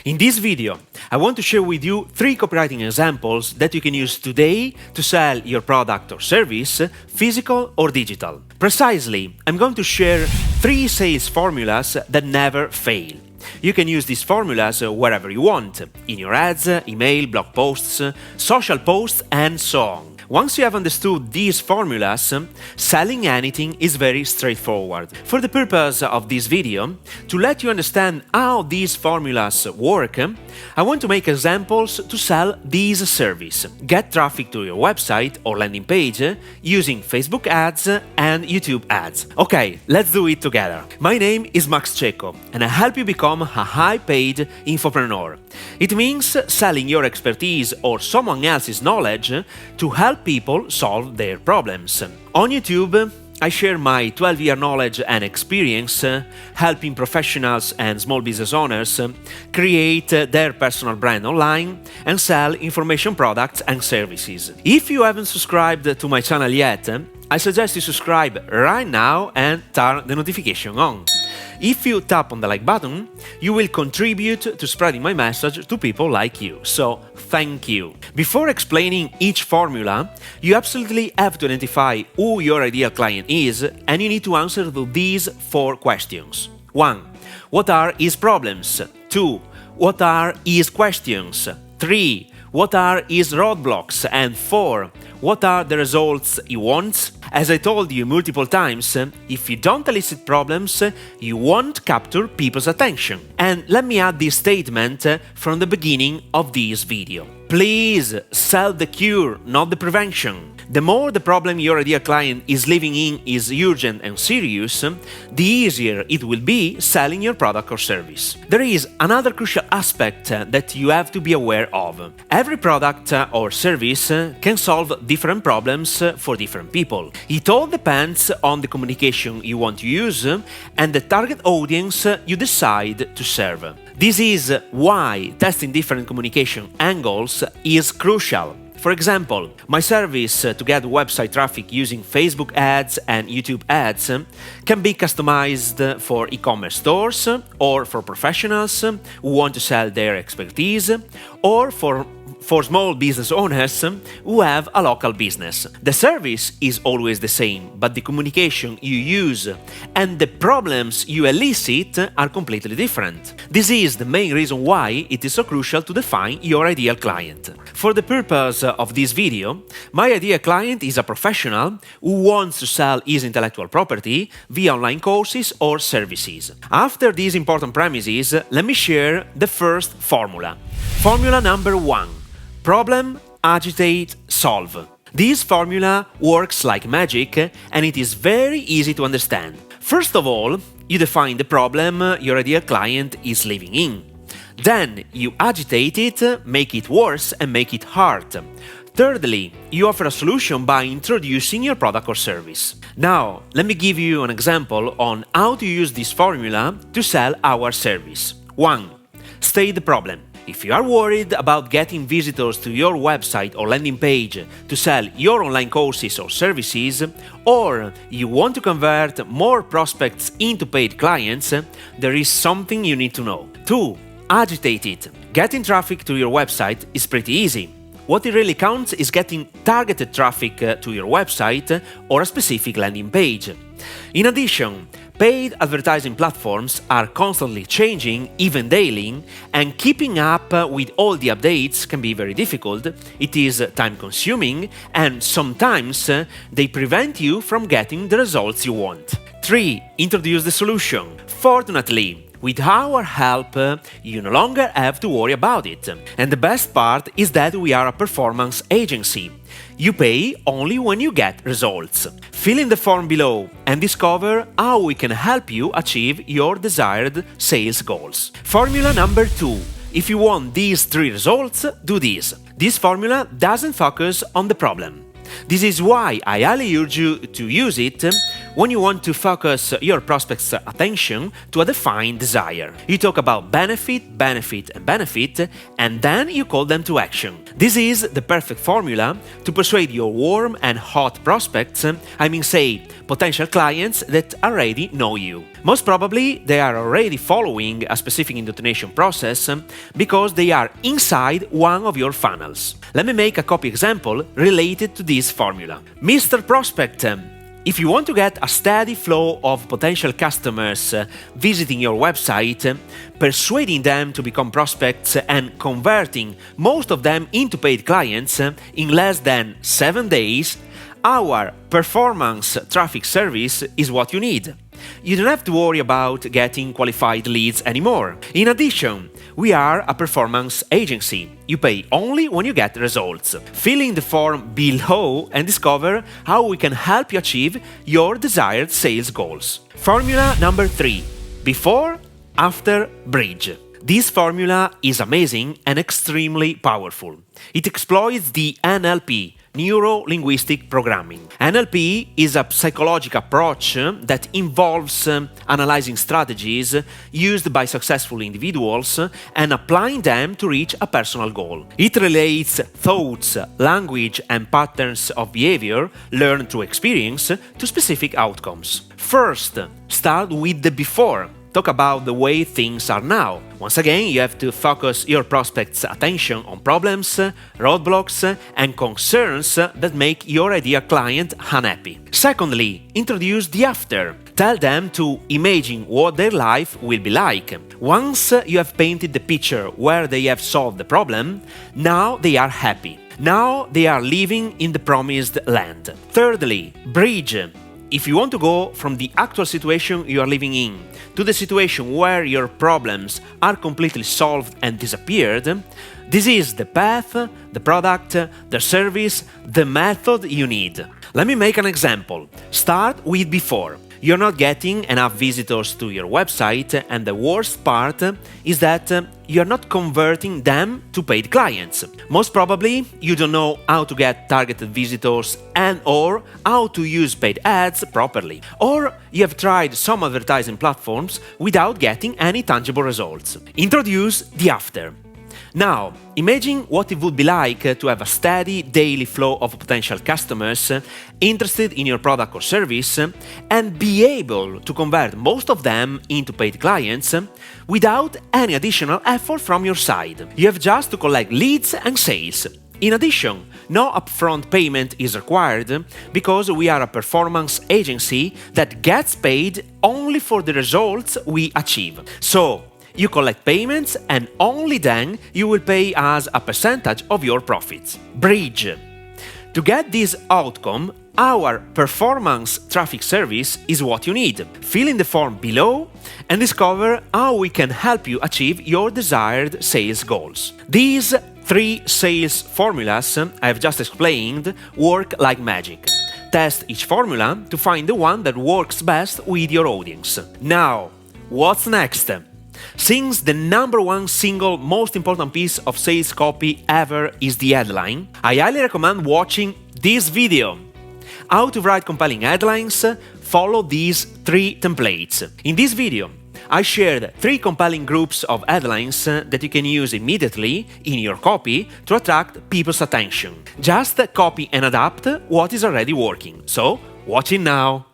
In this video, I want to share with you 3 copywriting examples that you can use today to sell your product or service, physical or digital. Precisely, I'm going to share 3 sales formulas that never fail. You can use these formulas wherever you want, in your ads, email, blog posts, social posts, and so on. Once you have understood these formulas, selling anything is very straightforward. For the purpose of this video, to let you understand how these formulas work, I want to make examples to sell this service. Get traffic to your website or landing page using Facebook ads and YouTube ads. Okay, let's do it together. My name is Cecco, and I help you become a high-paid infopreneur. It means selling your expertise or someone else's knowledge to help people solve their problems. On YouTube, I share my 12-year knowledge and experience helping professionals and small business owners create their personal brand online and sell information products and services. If you haven't subscribed to my channel yet, I suggest you subscribe right now and turn the notification on. If you tap on the like button, you will contribute to spreading my message to people like you, so thank you. Before explaining each formula, you absolutely have to identify who your ideal client is, and you need to answer to these 4 questions. 1. What are his problems? 2. What are his questions? 3. What are his roadblocks? And 4. What are the results he wants? As I told you multiple times, if you don't elicit problems, you won't capture people's attention. And let me add this statement from the beginning of this video. Please sell the cure, not the prevention. The more the problem your ideal client is living in is urgent and serious, the easier it will be selling your product or service. There is another crucial aspect that you have to be aware of. Every product or service can solve different problems for different people. It all depends on the communication you want to use and the target audience you decide to serve. This is why testing different communication angles is crucial. For example, my service to get website traffic using Facebook ads and YouTube ads can be customized for e-commerce stores or for professionals who want to sell their expertise or for small business owners who have a local business. The service is always the same, but the communication you use and the problems you elicit are completely different. This is the main reason why it is so crucial to define your ideal client. For the purpose of this video, my ideal client is a professional who wants to sell his intellectual property via online courses or services. After these important premises, let me share the first formula. Formula number 1. Problem, agitate, solve. This formula works like magic and it is very easy to understand. First of all, you define the problem your ideal client is living in. Then you agitate it, make it worse and make it hard. Thirdly, you offer a solution by introducing your product or service. Now, let me give you an example on how to use this formula to sell our service. 1. State the problem. If you are worried about getting visitors to your website or landing page to sell your online courses or services, or you want to convert more prospects into paid clients, there is something you need to know. 2. Agitate it. Getting traffic to your website is pretty easy. What it really counts is getting targeted traffic to your website or a specific landing page. In addition, paid advertising platforms are constantly changing, even daily, and keeping up with all the updates can be very difficult. It is time-consuming, and sometimes they prevent you from getting the results you want. 3. Introduce the solution. Fortunately, with our help, you no longer have to worry about it. And the best part is that we are a performance agency. You pay only when you get results. Fill in the form below and discover how we can help you achieve your desired sales goals. Formula number 2. If you want these 3 results, do this. This formula doesn't focus on the problem. This is why I highly urge you to use it when you want to focus your prospect's attention to a defined desire. You talk about benefit, benefit, and benefit, and then you call them to action. This is the perfect formula to persuade your warm and hot prospects, say, potential clients that already know you. Most probably, they are already following a specific intonation process because they are inside one of your funnels. Let me make a copy example related to this formula. Mr. Prospect, if you want to get a steady flow of potential customers visiting your website, persuading them to become prospects and converting most of them into paid clients in less than 7 days, our performance traffic service is what you need. You don't have to worry about getting qualified leads anymore. In addition, we are a performance agency. You pay only when you get results. Fill in the form below and discover how we can help you achieve your desired sales goals. Formula number 3. Before, after, bridge. This formula is amazing and extremely powerful. It exploits the NLP, Neuro-Linguistic Programming. NLP is a psychological approach that involves analyzing strategies used by successful individuals and applying them to reach a personal goal. It relates thoughts, language, and patterns of behavior learned through experience to specific outcomes. First, start with the before. Talk about the way things are now. Once again, you have to focus your prospects' attention on problems, roadblocks, and concerns that make your ideal client unhappy. Secondly, introduce the after. Tell them to imagine what their life will be like. Once you have painted the picture where they have solved the problem, now they are happy. Now they are living in the promised land. Thirdly, bridge. If you want to go from the actual situation you are living in to the situation where your problems are completely solved and disappeared, this is the path, the product, the service, the method you need. Let me make an example. Start with before. You're not getting enough visitors to your website, and the worst part is that you're not converting them to paid clients. Most probably, you don't know how to get targeted visitors and/or how to use paid ads properly. Or you have tried some advertising platforms without getting any tangible results. Introduce the after. Now, imagine what it would be like to have a steady daily flow of potential customers interested in your product or service and be able to convert most of them into paid clients without any additional effort from your side. You have just to collect leads and sales. In addition, no upfront payment is required because we are a performance agency that gets paid only for the results we achieve. So, you collect payments and only then you will pay us a percentage of your profits. Bridge. To get this outcome, our performance traffic service is what you need. Fill in the form below and discover how we can help you achieve your desired sales goals. These 3 sales formulas I have just explained work like magic. Test each formula to find the one that works best with your audience. Now, what's next? Since the number one single most important piece of sales copy ever is the headline, I highly recommend watching this video. How to write compelling headlines, follow these 3 templates. In this video, I shared 3 compelling groups of headlines that you can use immediately in your copy to attract people's attention. Just copy and adapt what is already working. So, watch it now.